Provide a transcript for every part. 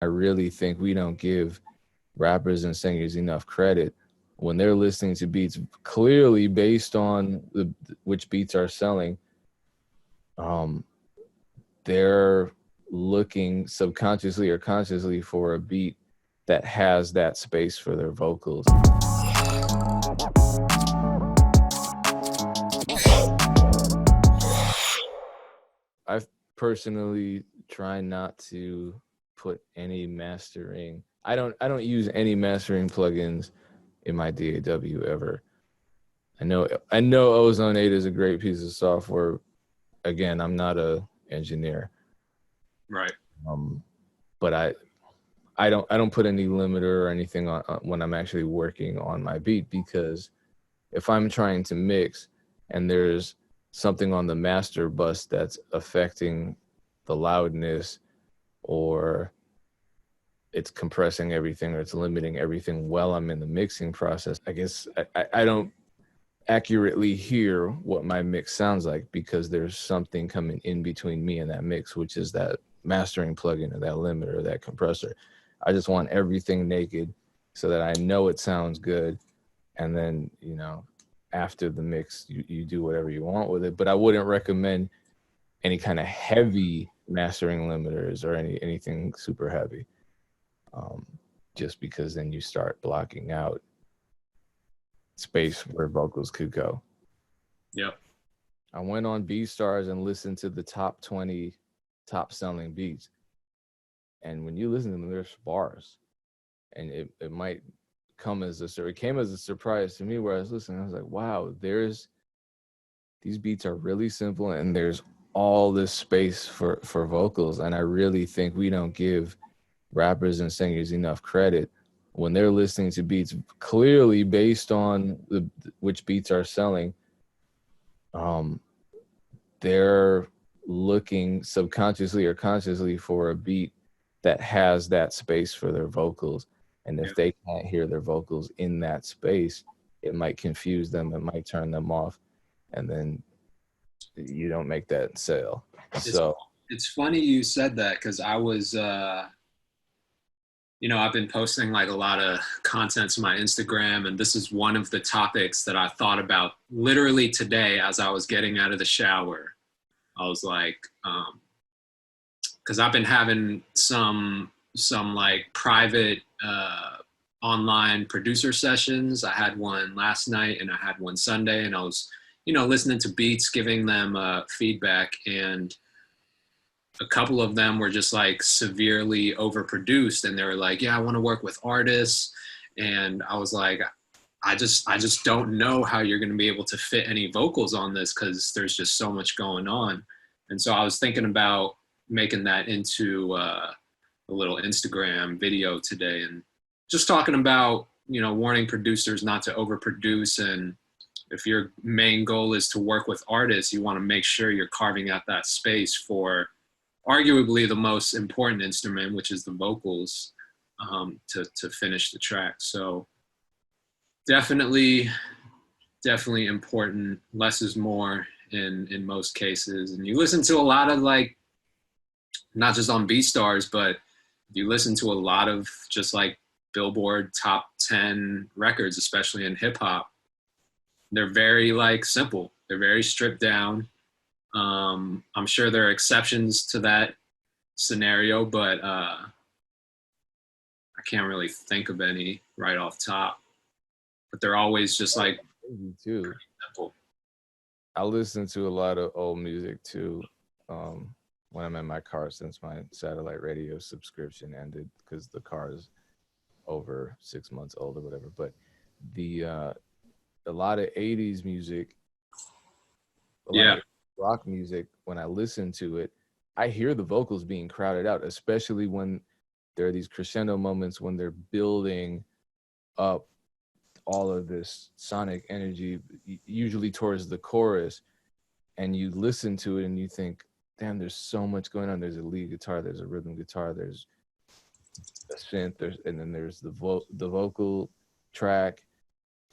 I really think we don't give rappers and singers enough credit when they're listening to beats clearly based on which beats are selling. Um, they're looking subconsciously or consciously for a beat that has that space for their vocals. I personally try not to put any mastering. I don't use any mastering plugins in my DAW ever. I know Ozone 8 is a great piece of software. Again, I'm not a engineer. Right. Um, but I don't put any limiter or anything on when I'm actually working on my beat, because if I'm trying to mix and there's something on the master bus that's affecting the loudness, or it's compressing everything, or it's limiting everything while I'm in the mixing process, I guess I don't accurately hear what my mix sounds like, because there's something coming in between me and that mix, which is that mastering plugin or that limiter or that compressor. I just want everything naked so that I know it sounds good. And then, after the mix, you do whatever you want with it. But I wouldn't recommend any kind of heavy mastering limiters or anything super heavy, um, just because then you start blocking out space where vocals could go. Yep. I went on BeatStars and listened to the top 20 top selling beats. And when you listen to them, they're sparse. And it might it came as a surprise to me, where I was listening. I was like, wow, these beats are really simple, and there's all this space for vocals. And I really think we don't give rappers and singers enough credit when they're listening to beats clearly based on which beats are selling. Um, they're looking subconsciously or consciously for a beat that has that space for their vocals. And if Yep. they can't hear their vocals in that space, it might confuse them, it might turn them off, and then you don't make that sale. It's So it's funny you said that, because I was I've been posting like a lot of content to my Instagram, and this is one of the topics that I thought about literally today as I was getting out of the shower. I was like, because I've been having some like private online producer sessions. I had one last night and I had one Sunday, and I was, listening to beats, giving them feedback, and a couple of them were just like severely overproduced, and they were like, yeah, I want to work with artists. And I was like, I just don't know how you're going to be able to fit any vocals on this, because there's just so much going on. And so I was thinking about making that into a little Instagram video today, and just talking about, warning producers not to overproduce. And if your main goal is to work with artists, you want to make sure you're carving out that space for arguably the most important instrument, which is the vocals, to finish the track. So definitely important. Less is more in most cases. And you listen to a lot of, like, not just on BeatStars, but you listen to a lot of just like Billboard top 10 records, especially in hip hop. They're very like simple. They're very stripped down. I'm sure there are exceptions to that scenario, but I can't really think of any right off top. But they're always just like too, simple. I listen to a lot of old music too, when I'm in my car, since my satellite radio subscription ended, because the car is over 6 months old or whatever. But the a lot of 80s music, a lot Yeah, of rock music, when I listen to it, I hear the vocals being crowded out, especially when there are these crescendo moments when they're building up all of this sonic energy, usually towards the chorus, and you listen to it and you think, damn, there's so much going on. There's a lead guitar, there's a rhythm guitar, there's a synth, and then there's the vocal track.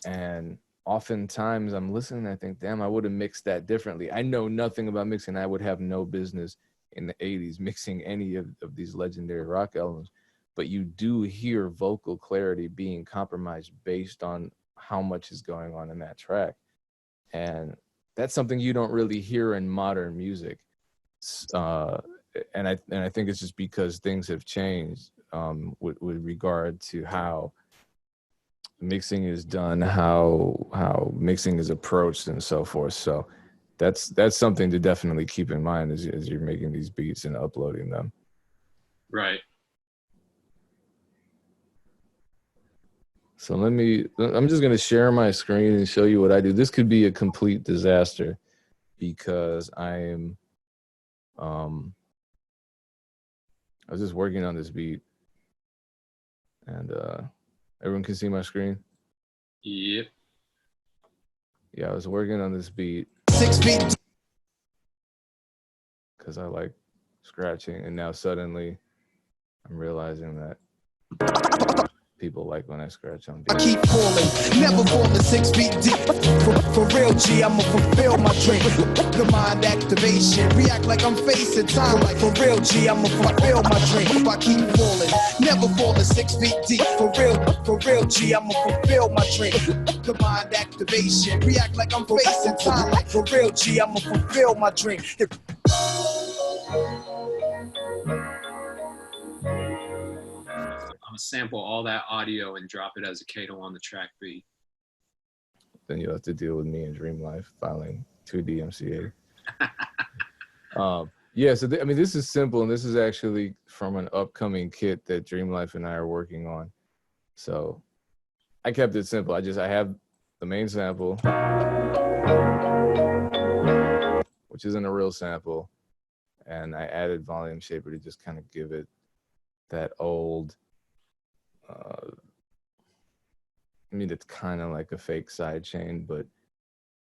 And oftentimes I'm listening and I think, damn, I would have mixed that differently. I know nothing about mixing. I would have no business in the 80s mixing any of these legendary rock albums. but you do hear vocal clarity being compromised based on how much is going on in that track. And that's something you don't really hear in modern music. Uh, and I think it's just because things have changed with regard to how mixing is done, how mixing is approached, and so forth. So that's something to definitely keep in mind as you're making these beats and uploading them. Right. So I'm just gonna share my screen and show you what I do. This could be a complete disaster because I was just working on this beat, and everyone can see my screen. Yep. Yeah, I was working on this beat 6 feet because I like scratching, and now suddenly I'm realizing that people like when I scratch on I beats. keep falling, never falling 6 feet deep. For real, G, I'ma fulfill my dream. The mind activation, react like I'm facing time. Like for real, G, I'ma fulfill my dream. I keep falling, never falling 6 feet deep. For real, G, I'ma fulfill my dream. The mind activation, react like I'm facing time. Like for real, G, I'ma fulfill my dream. I'm gonna sample all that audio and drop it as a Kato on the track beat. Then you'll have to deal with me in Dream Life filing 2 DMCA. Yeah, so I mean, this is simple, and this is actually from an upcoming kit that Dream Life and I are working on. So I kept it simple. I have the main sample, which isn't a real sample, and I added volume shaper to just kind of give it that old, I mean, it's kind of like a fake sidechain, but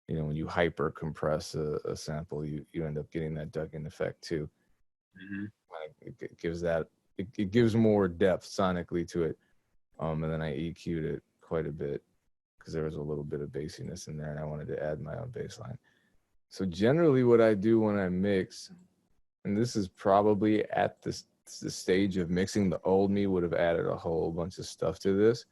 you know, when you hyper compress a sample, you end up getting that ducking effect too. Mm-hmm. It gives that, it gives more depth sonically to it. And then I EQ'd it quite a bit because there was a little bit of bassiness in there, and I wanted to add my own bass line. So generally what I do when I mix, and this is probably at the stage of mixing, the old me would have added a whole bunch of stuff to this,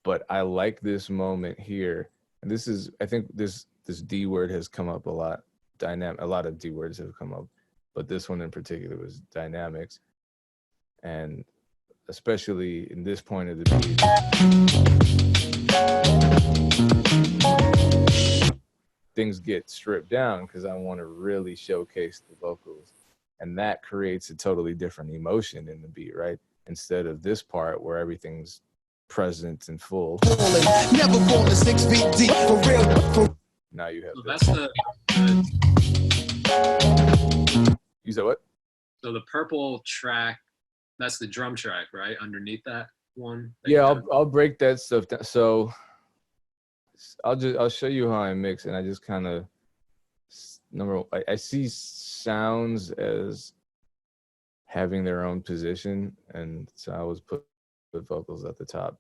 but I like this moment here. And this is, I think this D word has come up a lot. A lot of D words have come up, but this one in particular was dynamics. And especially in this point of the beat, things get stripped down because I want to really showcase the vocals. And that creates a totally different emotion in the beat, right? Instead of this part where everything's present and full. Falling, never falling 6 feet deep. For real. Now you have So this. that's You said what? So the purple track, that's the drum track, right? Underneath that one. That Yeah, I'll break that stuff down. So I'll show you how I mix, and I just kind of I see sounds as having their own position, and so I always put vocals at the top.